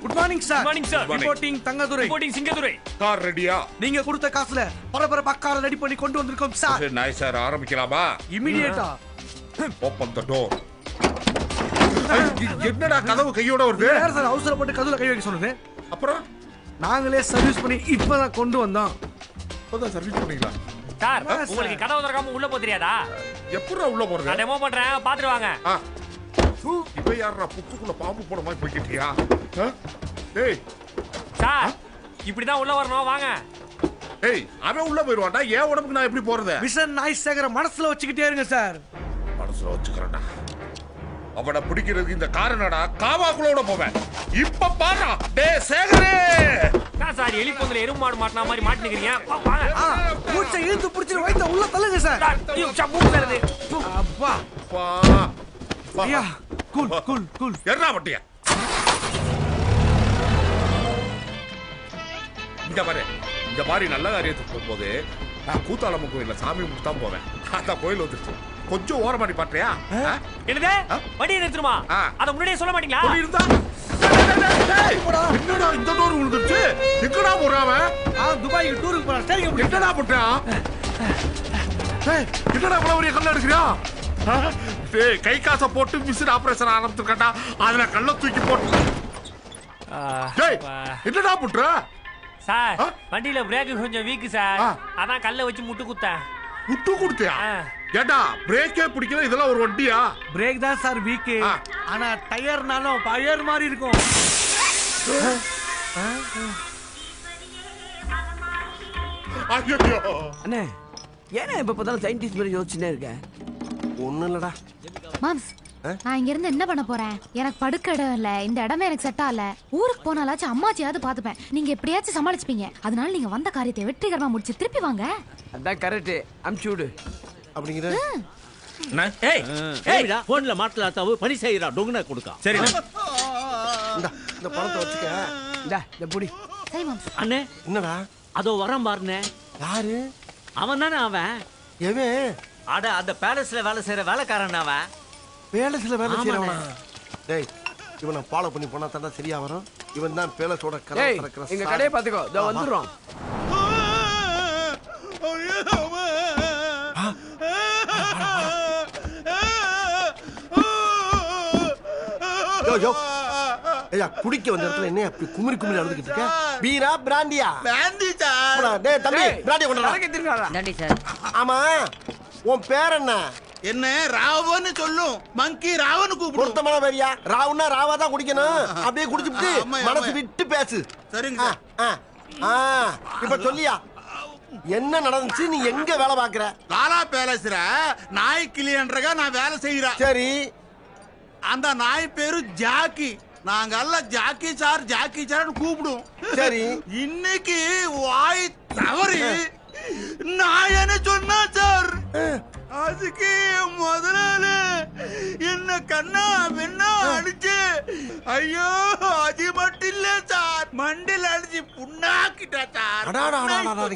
Good morning sir. Good morning sir. Reporting Thangadurai. Reporting Singadurai. Car ரெடியா? நீங்க கொடுத்த காசுல பரபரப்பா காரை ரெடி பண்ணி கொண்டு வந்திருக்கோம் சார். நாய் சார் ஆரம்பிக்கலாமா? இமிடியேட்டா. Open the door. என்னடா கதவு கையோட வருது? யார் சார் அவசரப்பட்டு கதவுல கை வைக்க சொன்னது? அப்புறம் நாங்களே சர்வீஸ் பண்ணி இப்பதான் கொண்டு வந்தோம். இப்பதான் சர்வீஸ் பண்ணீங்களா சார்? உங்களுக்கு கதவு திறக்காம உள்ள போக தெரியாதா? எப்பறா உள்ள போறது? நான் டெமோ பண்றேன், பாத்துட்டு வாங்க. இப்போ யாரா புத்துக்குள்ள பாம்பு போட மாதிரி போய்க்கிட்டியா? டேய் சார், இப்படிதான் உள்ள வரணும், வாங்க. டேய் அவன் உள்ள போயிடுவான்டா, ஏன் உடம்புக்கு நான் எப்படி போறது? மிஷன் நாய் சேகர மனசுல வச்சுக்கிட்டே இருங்க சார். மனசுல வச்சுக்கிறேன்டா. அவனை பிடிக்கிறதுக்கு இந்த காரணடா காவாக்குள்ளோட போவேன். இப்ப பாரு டேய் சேகரே. சார் எலி பொந்துல எறும்பு மாடு மாட்டின மாதிரி மாட்டிக்கிறீங்க. வாங்க. மூச்சை இழுத்து பிடிச்சிட்டு வைத்த உள்ள தள்ளுங்க சார். அப்பா பா ஐயா கூல் கூல் கூல். என்ன பட்டியா? இந்த மாதிரி நல்ல காரியத்துக்கு போகும்போது நான் கூத்தாளம்மன் கோயில்ல சாமி கும்பிட்டு தான் போவேன். அந்த கோயில் வந்துருச்சு, கொஞ்சம் ஓரமாடி பாட்டியா? என்னது வண்டி நிறுத்துமா? அத முன்னாடியே சொல்ல மாட்டீங்களா? இருந்தா என்னடா இந்த டோர் விழுந்துருச்சு? எங்கடா போறாவன்? துபாய்க்கு டூருக்கு போறான். சரிங்க, என்னடா பண்றான்? என்னடா இவ்வளவு பெரிய கல்ல எடுக்கிறியா? கை காசை போட்டு மிஷின் ஆபரேஷன் ஆரம்பிச்சிருக்கா, அதுல கல்ல தூக்கி போட்டு. என்னடா பண்ற சார்? வண்டியில பிரேக் கொஞ்சம் வீக் சார், அதான் கல்ல வச்சு முட்டு குத்தேன். முட்டு குடுத்தியா? ஏடா பிரேக்கே பிடிக்கல, இதெல்லாம் ஒரு வண்டியா? பிரேக் தான் சார் வீக், ஆனா டயர்னாலும் டயர் மாதிரி இருக்கும். அண்ணே ஏன்னா இப்ப பார்த்தாலும் சயின்டிஸ்ட் மாதிரி யோசிச்சுனே இருக்க? ஒண்ணும் இல்லடா மாம்ஸ். நான் இங்க இருந்து என்ன பண்ண போறேன்? எனக்கு படுக்க இடம் இல்ல, இந்த இடமே எனக்கு செட் ஆகல. ஊருக்கு போனாலாச்சும் அம்மாச்சியாவது பாத்துப்பேன். நீங்க எப்படியாச்சும் சமாளிச்சுப்பீங்க. அதனால நீங்க வந்த காரியத்தை வெற்றிகரமா முடிச்சு திருப்பி வாங்க. அதான் கரெக்ட். அம்சூடு அப்படிங்கிற போன்ல மாட்டலாத்தாவு பணி செய்யறா டொங்குனா கொடுக்கா. சரி இந்த பணத்தை வச்சுக்க. இந்த புடி. சரி மாம்ஸ். அண்ணே என்னடா அதோ வரம் பாருண்ணே. யாரு அவன் தானே அவன்? எவன்? அட அந்த பேலஸ்ல வேலை செய்யற வேலைக்காரன் அவன். பேலஸ்ல வேலை செய்யறவனா? டேய் இவனை ஃபாலோ பண்ணி போனா தான் சரியா வரும். இவன் தான் பேலஸோட கதை திறக்கிற. எங்க கடையை பாத்துக்கோ, இதோ வந்துறோம். யோ ஐயா குடிக்க வந்த இடத்துல என்ன அப்படி குமிரி குமிரி நடந்துக்கிட்டு இருக்க? பீரா பிராண்டியா? Brandy sir. டேய் தம்பி பிராண்டிய கொண்டு வா. நன்றி சார். ஆமா உன் பேர் என்ன? என்ன ராவன்னு சொல்லும், மங்கி ராவன்னு கூப்பிடு. பொருத்தமான பேரியா? ராவுன்னா ராவா தான் குடிக்கணும். அப்படியே குடிச்சிட்டு மனசு விட்டு பேசு. சரிங்க. இப்ப சொல்லியா என்ன நடந்துச்சு? நீ எங்க வேலை பாக்குற? லாலா பேலஸ்ல நாய் கிளியன்றக நான் வேலை செய்யறேன். சரி, அந்த நாய் பேரு ஜாக்கி. நாங்க எல்லாம் ஜாக்கி சார் ஜாக்கி சார்னு கூப்பிடுவோம். சரி, இன்னைக்கு வாய் தவறி நாயன்னு சொன்னா சார். அதுக்கு முதலாள என்ன கண்ணா வெண்ணா அடிச்சு, ஐயோ அது மட்டும் இல்ல சார், மண்டில அடிச்சு புண்ணாக்கிட்டா சார்.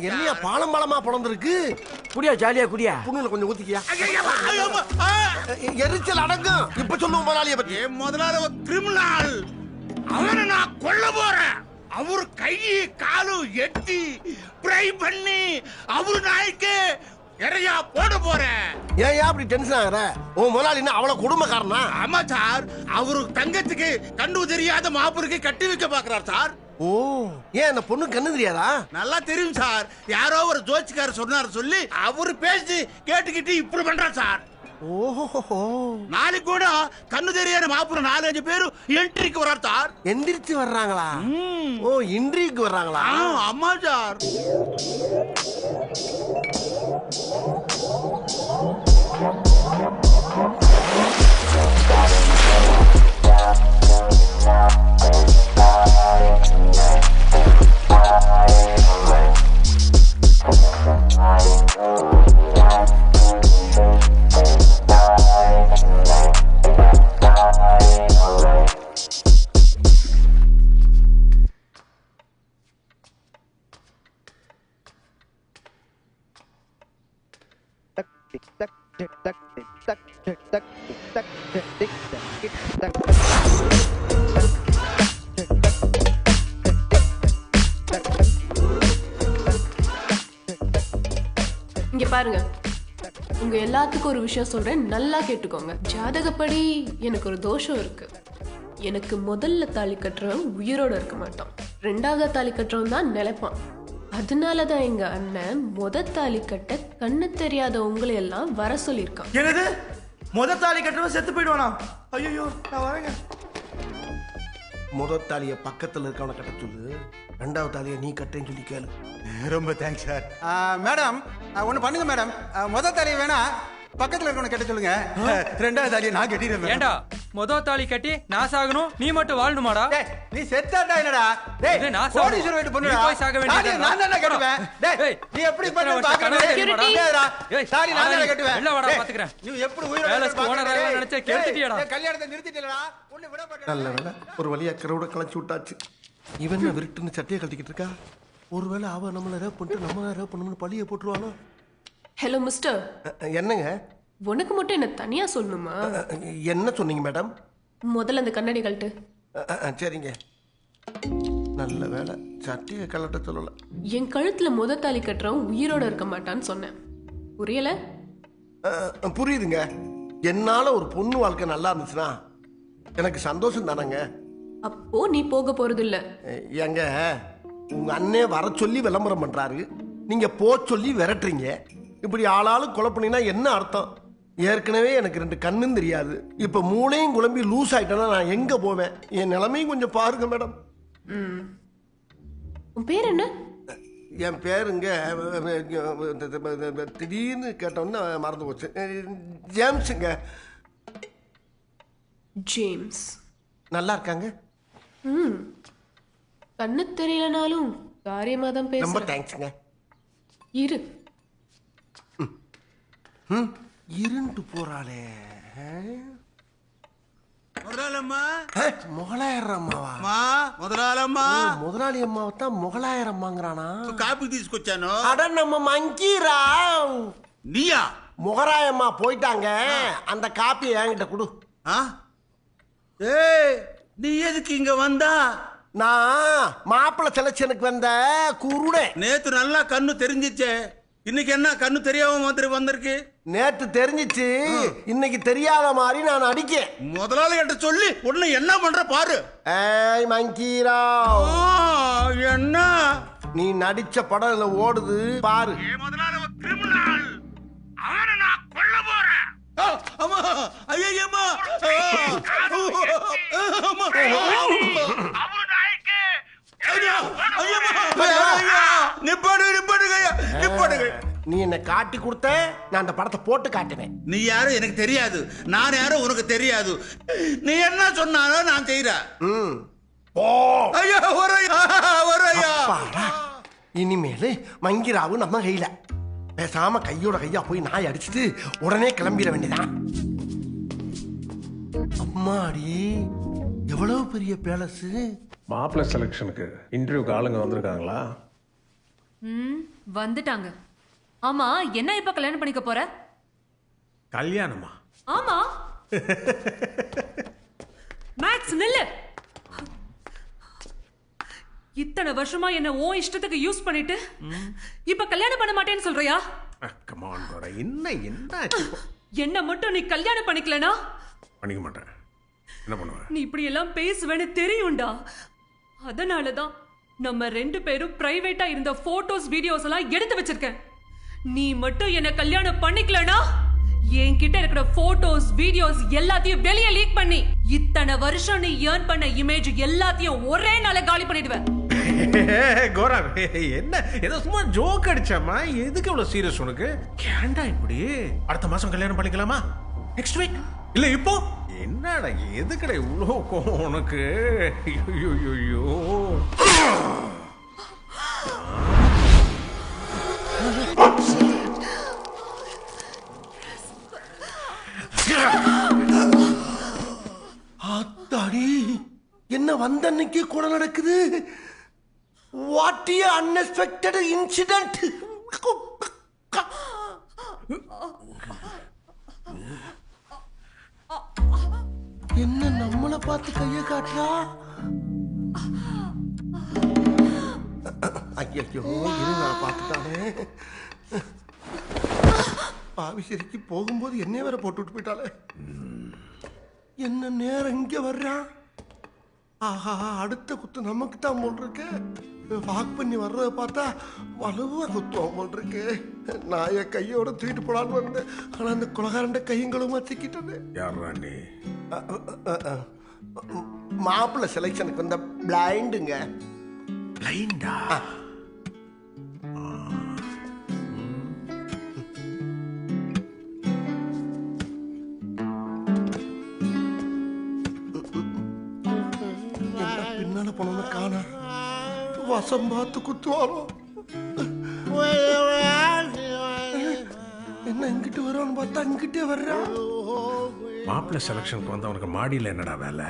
என்னையா பாலம் பாலமா பிறந்திருக்கு? குடியா ஜாலியா குடியா. புண்ணுல கொஞ்சம் ஊத்திக்கியா, எரிச்சல் அடங்கும். இப்ப சொல்லுவோம் முதலாளிய பத்தி. என் முதலாளி ஒரு கிரிமினல், அவனை நான் கொல்ல போறேன். அவரு கை காலு எட்டி ப்ரை பண்ணி அவரு நாய்க்கு இறையா போட போறேன். ஏன் அப்படி டென்ஷன் ஆகுற? உன் முதலாளின்னா அவ்வளவு குடும்பக்காரனா? ஆமா சார், அவரு தங்கத்துக்கு கண்டு தெரியாத மாப்பிருக்கு கட்டி வைக்க பாக்குறார் சார். ஓ, ஏன் அந்த பொண்ணு கண்ணு தெரியாதா? நல்லா தெரியும் சார், யாரோ ஒரு ஜோசிக்காரர் சொன்னார் சொல்லி அவரு பேசி கேட்டுக்கிட்டு இப்படி பண்றார் சார். ஓஹோ, நாளைக்கு கூட கண்ணு தெரியாத மாப்பிள்ள 4-5 பேரு என்ட்ரிக்கு வர்றார் சார். எந்திரிச்சு வர்றாங்களா? ஓ, இன்ட்ரிக்கு வர்றாங்களா? ஆமா சார். Tick tock, பாருங்க, உங்க எல்லாத்துக்கும் ஒரு விஷயம் சொல்றேன், நல்லா கேட்டுக்கோங்க. ஜாதகப்படி எனக்கு ஒரு தோஷம் இருக்கு. எனக்கு முதல்ல தாலி கட்டுறவன் உயிரோட இருக்க மாட்டான், ரெண்டாவது தாலி கட்டுறவன் தான் நிலைப்பான். அதனாலதான் எங்க அண்ணன் தாலி கட்ட கண்ணு தெரியாத உங்களை எல்லாம் வர சொல்லியிருக்கான். என்னது தாலி கட்டுறவன் செத்து போயிடுவானா? ஐயோ, நான் வரேங்க. தாலிய பக்கத்துல இருக்கவனை கட்ட சொல்லு, ரெண்டாவது தாலியை நீ கட்டேன்னு சொல்லி கேளு. ரொம்ப தேங்க்ஸ் சார். மேடம் ஒண்ணு பண்ணுங்க மேடம், தாலியை வேணா பக்கத்துல இருக்கவனை கட்ட சொல்லுங்க, ரெண்டாவது தாலியை நான் கட்டிடுறேன். ஏண்டா தாலி கட்டி நான் சாகணும், நீ மட்டும் வாழணுமாடா? நீ செத்தாடா என்னடா? டேய் நான் கோடீஸ்வரர் வீட்டு பொண்ணுடா, போய் சாக வேண்டியது. நான் தான கட்டுவேன். டேய் நீ எப்படி பண்ண பாக்கறடா? சாரி நான் தான கட்டுவேன். இல்ல வாடா பாத்துக்கறேன். நீ எப்படி உயிரோட வேலைக்கு ஓனரா நினைச்சே கெடுத்துட்டியடா. கல்யாணத்தை நிறுத்திட்டேடா, ஒண்ணு விட மாட்டேன். நல்ல வேளை ஒரு வழியா கரவுட கலச்சு விட்டாச்சு. இவன் விருட்டுன்னு சட்டையை கழட்டிக்கிட்டு இருக்கா. ஒருவேளை அவ நம்மள ரேப் பண்ணிட்டு நம்ம ரேப் பண்ணணும்னு பழிய போட்டுருவானோ? Hello mister. என்னங்க? உனக்கு மட்டும் என்ன தனியா சொல்லணுமா? என்ன சொன்னீங்க மேடம்? முதல்ல அந்த கண்ணாடி கழட்டு. சரிங்க. நல்ல வேலை சட்டையை கழட்ட சொல்லல. என் கழுத்துல தாலி கட்டுறவன் உயிரோட இருக்க மாட்டான்னு சொன்னேன், புரியல? புரியுதுங்க. என்னால ஒரு பொண்ணு வாழ்க்கை நல்லா இருந்துச்சுன்னா எனக்கு சந்தோஷம் தானங்க. அப்போ நீ போக போறது இல்ல. எங்க உங்க அண்ணே வர சொல்லி விளம்பரம் பண்றாரு, நீங்க போ சொல்லி விரட்டுறீங்க. இப்படி ஆளாலும் கொலை பண்ணினா என்ன அர்த்தம்? ஏற்கனவே எனக்கு 2 கண்ணும் தெரியாது, இப்ப மூளையும் குழம்பி லூஸ் ஆயிட்டேன்னா நான் எங்க போவேன்? என் நிலைமையும் கொஞ்சம் பாருங்க மேடம். உன் பேர் என்ன? என் பேருங்க திடீர்னு கேட்டோன்னு மறந்து போச்சு. ஜேம்ஸுங்க. ஜேம்ஸ் நல்லா இருக்காங்க. கண்ணு தெரியலனாலும் காரியமா தான் பேசுறேன். ரொம்ப தேங்க்ஸ்ங்க. இரு. இருண்டு போறாளே. முதலாளம்மா. మొగలాయర్ అమ్మావా? முதலாளம்மா. முதலாளி అమ్మావ தான் మొగలాయర్ అమ్మాங்கறானா? காபி తీసుకొచ్చాను. அட நம்ம மங்கிராவ். நீயா? మొగరాయమ్மா போயிட்டாங்க, அந்த காப்பியை என்கிட்ட கொடு. ஏய் நீ எதுக்கு இங்க வந்தா? நான் மாப்பிள்ளை செலக்ஷனுக்கு வந்த குருடே. நேத்து நல்லா கண்ணு தெரிஞ்சிச்சே, இன்னைக்கு என்ன கண்ணு தெரியாம வந்திருக்கு? நேத்து தெரிஞ்சிச்சு, இன்னைக்கு தெரியாத மாதிரி நான் அடிக்கேன். முதலாளி கிட்ட சொல்லி உடனே என்ன பண்ற பாரு. ஏய் மங்கிராவ், என்ன நீ நடிச்ச படம் இதுல ஓடுது பாரு. முதலாளி கிரிமினல், அவனை நான் கொல்ல போறேன். அம்மா ஐயம்மா நீ என்ன காட்டி கொடுத்த, நான் அந்த படத்தை போட்டு காட்டுவேன். நீ யாரும் எனக்கு தெரியாது, நான் யாரும் உனக்கு தெரியாது. நீ என்ன சொன்னாலும் நான் செய்யறேன். இனிமேல் மங்கிராவு நம்ம கையில. பேசாம கையோட கையா போய் நாய் அடிச்சுட்டு உடனே கிளம்பிட வேண்டியதான். அம்மாடி எவ்வளவு பெரிய பேலஸ். மாப்பிள்ளை செலக்ஷனுக்கு இன்டர்வியூக்கு ஆளுங்க வந்திருக்காங்களா? வந்துட்டாங்க. ஆமா, என்ன இப்ப கல்யாணம் பண்ணிக்க போற? கல்யாணமா? ஆமா. மேக்ஸ் நில்லு. இத்தனை வருஷமா என்ன ஓ இஷ்டத்துக்கு யூஸ் பண்ணிட்டு இப்ப கல்யாணம் பண்ண மாட்டேன்னு சொல்றியா? கம் ஆன் கோடா, என்ன என்ன மட்டும் நீ கல்யாணம் பண்ணிக்கலனா பண்ணிக்க மாட்டேன். என்ன பண்ணுவ? நீ இப்படி எல்லாம் பேசுவேன்னு தெரியும்டா. அதனாலதான் நம்ம 2 பேரும் பிரைவேட்டா இருந்த போட்டோஸ் வீடியோஸ் எல்லாம் எடுத்து வச்சிருக்கேன். நீ மட்டும் என்ன கல்யாணம் பண்ணிக்கலனா என்கிட்ட இருக்கிற போட்டோஸ் வீடியோஸ் எல்லாத்தையும் வெளியே லீக் பண்ணி இத்தனை வருஷம் நீ ஏர்ன் பண்ண இமேஜ் எல்லாத்தையும் ஒரே நாள காலி பண்ணிடுவேன். கோரா என்ன ஏதோ சும்மா ஜோக் அடிச்சாமா, எதுக்கு இவ்வளவு சீரியஸ் உனக்கு? ஏன்டா இப்படி? அடுத்த மாசம் கல்யாணம் பண்ணிக்கலாமா? நெக்ஸ்ட் வீக் இல்ல இப்போ? என்னடா எதுக்குடா இவ்வளோ கோவம் உனக்கு? ஐயோ ஆத்தாடி, என்ன வந்த அன்னைக்கு கூட நடக்குது. What A unexpected incident. என்ன நம்மளை பார்த்து கையை காட்டுறா? ஐயோ, இருங்க பார்த்துட்டானே. பாவிசரிக்கு போகும்போது என்னைய வேற போட்டு விட்டு போயிட்டாலே. என்ன நேரம் இங்க வர்றான். ஆஹா, அடுத்த குத்து நமக்கு தான் போல் இருக்கு. வாக் பண்ணி வர்றத பார்த்தா வலுவா குத்துவோம் போல் இருக்கு. நான் என் கையோட தூக்கிட்டு போலான்னு வந்தேன். ஆனா அந்த குலகாரண்ட கையங்களுமா சிக்கிட்டது. யாரா நீ? மாப்பிள்ளை செலெக்ஷனுக்கு வந்த பிளைண்டுங்க. பிளைண்டா? பின்னால போனவன காணா. வசம் பார்த்து குத்துவாரோ? என்ன இங்கிட்டு வருவான்னு பார்த்தா இங்கிட்டே வர்றா. மாப்பிள்ளை செலக்ஷனுக்கு வந்தவனுக்கு மாடியில் என்னடா வேலை?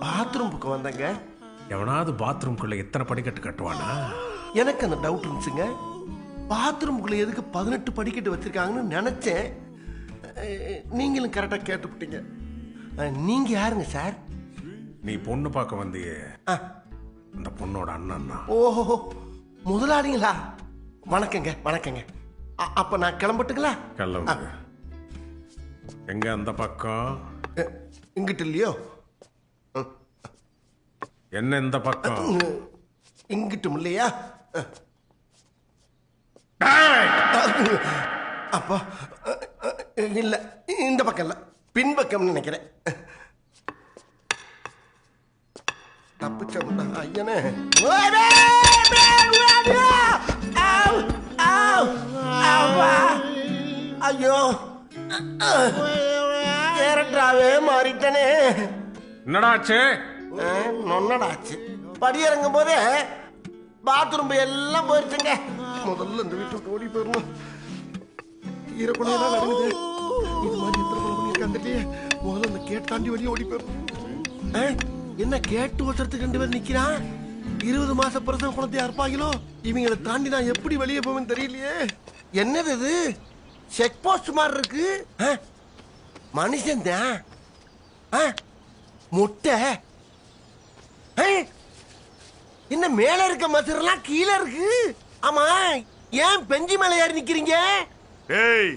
பாத்ரூம் பக்கம் வந்தங்க. எவனாவது பாத்ரூம்குள்ள எத்தனை படிக்கட்டு கட்டுவானா? எனக்கு அந்த டவுட் இருந்துச்சுங்க. பாத்ரூம்குள்ள எதுக்கு 18 படிக்கட்டு வச்சிருக்காங்கன்னு நினைச்சேன். நீங்களும் கரெக்டா கேட்டுவிட்டீங்க. நீங்க யாருங்க சார்? நீ பொண்ணு பார்க்க வந்தியே, அந்த பொண்ணோட அண்ணன் தான். ஓஹோ, முதலாளிங்களா? வணக்கங்க வணக்கங்க. அப்ப நான் கிளம்பட்டுங்களா? கிளம்பு. எங்க அந்த பக்கம்? இங்கிட்டு இல்லையோ? என்ன இந்த பக்கம்? இங்கிட்டும் இல்லையா? அப்போ இல்ல, இந்த பக்கம் இல்ல, பின்பக்கம் நினைக்கிறேன். தப்பிச்சோம்னா ஐயனே. ஐயோ, கேரக்டராவே மாறிட்டனே. என்னடாச்சு? நொன்னடாச்சு. படியிறங்கும் போதே பாத்ரூம் எல்லாம் போயிருச்சுங்க. முதல்ல இந்த வீட்டு விட்டு ஓடி போயிடணும். ஈரக்குழையெல்லாம் நடக்குது. இது மாதிரி எத்தனை கொலை பண்ணியிருக்காங்க. முதல்ல இந்த கேட் தாண்டி வெளியே ஓடி போயிடணும். என்ன கேட்டு ஒருத்தருக்கு 2 பேர் நிக்கிறான். 20 மாச பிரசவ குழந்தையா இருப்பாங்களோ? இவங்களை தாண்டி நான் எப்படி வெளியே போவேன்னு தெரியலையே. என்னது இது? செக் போஸ்ட் மாதிரி இருக்கு. மனுஷன் தான். முட்டை என்ன மேல இருக்க மசரெல்லாம் கீழே இருக்கு. ஆமா, ஏன் பெஞ்சி மேல ஏறி நிக்கிறீங்க? ஏய்,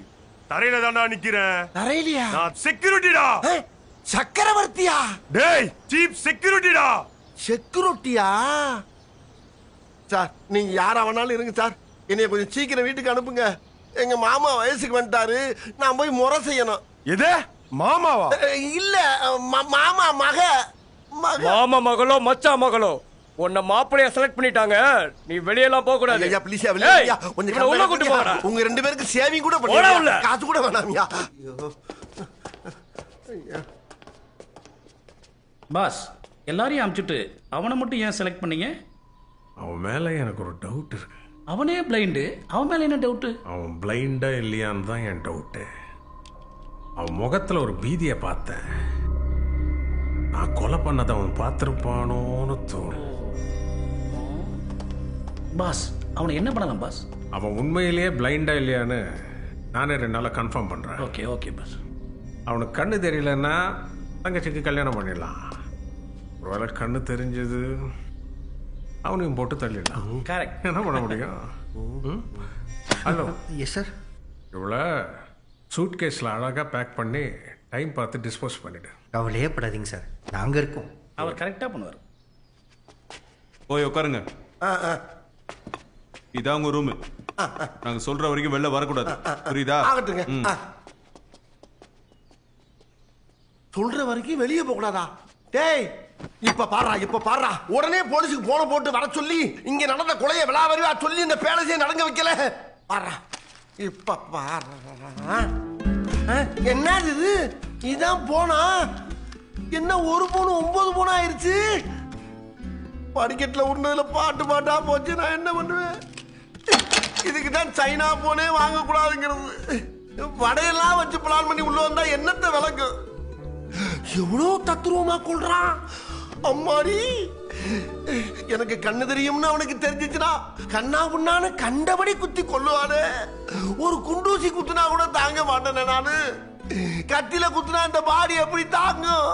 தரையில தான்டா நிக்கிறேன். தரையிலையா? நான் செக்யூரிட்டிடா. சக்கரவர்த்தியா? டேய், சீப் செக்யூரிட்டிடா. செக்யூரிட்டியா? சார், நீங்க யாரா வேணாலும் இருங்க சார். என்னைய கொஞ்சம் சீக்கிரம் வீட்டுக்கு அனுப்புங்க. எங்க மாமா வயசுக்கு வந்துட்டாரு. நான் போய் முறை செய்யணும். எது? மாமாவா? இல்ல, மாமா மக. மாமா மகளோ மச்சா மகளோ உன்னை மாப்பிளைய செலக்ட் பண்ணிட்டாங்க. நீ வெளியெல்லாம் போக கூடாது. ஐயா ப்ளீஸ், வெளிய கொஞ்சம் உள்ள கூட்டி போடா. உங்க 2 பேருக்கு சேவிங் கூட பண்ணுங்க. காசு கூட வேணாம்யா. பாஸ், எல்லாரையும் அனுப்பிச்சுட்டு அவனை மட்டும் ஏன் செலக்ட் பண்ணீங்க? அவன் மேல எனக்கு ஒரு டவுட் இருக்கு. அவனே பிளைண்டு, அவன் மேல என்ன டவுட்? அவன் பிளைண்டா இல்லையான்னு தான் என் டவுட்டு. அவன் முகத்துல ஒரு பீதியை பார்த்தேன். நான் கொலை பண்ணதை அவன் பார்த்துருப்பானோன்னு தோணும். பாஸ், அவனை என்ன பண்ணலாம் பாஸ்? அவன் உண்மையிலேயே பிளைண்டா இல்லையான்னு நானே 2 நாளா கன்ஃபார்ம் பண்றேன். Okay okay boss. அவனுக்கு கண்ணு தெரியலன்னா தங்கச்சிக்கு கல்யாணம் பண்ணிடலாம். ஒருவேளை கண்ணு தெரிஞ்சது அவனையும் போட்டு தள்ளிடலாம். கரெக்ட். என்ன பண்ண முடியும்? ஹலோ. Yes sir. இவ்வளோ சூட் கேஸில் அழகாக பேக் பண்ணி டைம் பார்த்து டிஸ்போஸ் பண்ணிவிடு. கவலையே படாதீங்க சார், நாங்கள் இருக்கோம். அவர் கரெக்டாக பண்ணுவார். போய் உட்காருங்க. இதான் உங்க ரூமு. நாங்க சொல்ற வரைக்கும் வெளில வரக்கூடாது, புரியுதா? ஆகட்டுங்க. சொல்ற வரைக்கும் வெளியே போக கூடாதா? டேய், இப்ப பாரா உடனே போலீஸுக்கு போன போட்டு வர சொல்லி இங்க நடந்த கொலையை விளாவறிவா சொல்லி இந்த பேலஸையே நடங்க வைக்கல. பாரா, இப்ப பாரா. என்னது இது? இதான் போனா என்ன? ஒரு போன 9 போன ஆயிருச்சு. படிக்கட்டுல உருண்டதுல பாட்டா போச்சு. நான் என்ன பண்ணுவேன்? இதுக்கு தான் சைனா போனே வாங்க கூடாதுங்கிறது. வடையெல்லாம் வச்சு பிளான் பண்ணி உள்ள வந்தா என்னத்தை விளக்கும்? எவ்வளவு தத்துருவமா கொள்றான். அம்மாடி, எனக்கு கண்ணு தெரியும்னு அவனுக்கு தெரிஞ்சிச்சுனா கண்ணா புண்ணான்னு கண்டபடி குத்தி கொல்லுவானே. ஒரு குண்டூசி குத்துனா கூட தாங்க மாட்டேனே நானு. கத்தில குத்துனா இந்த பாடி எப்படி தாங்கும்?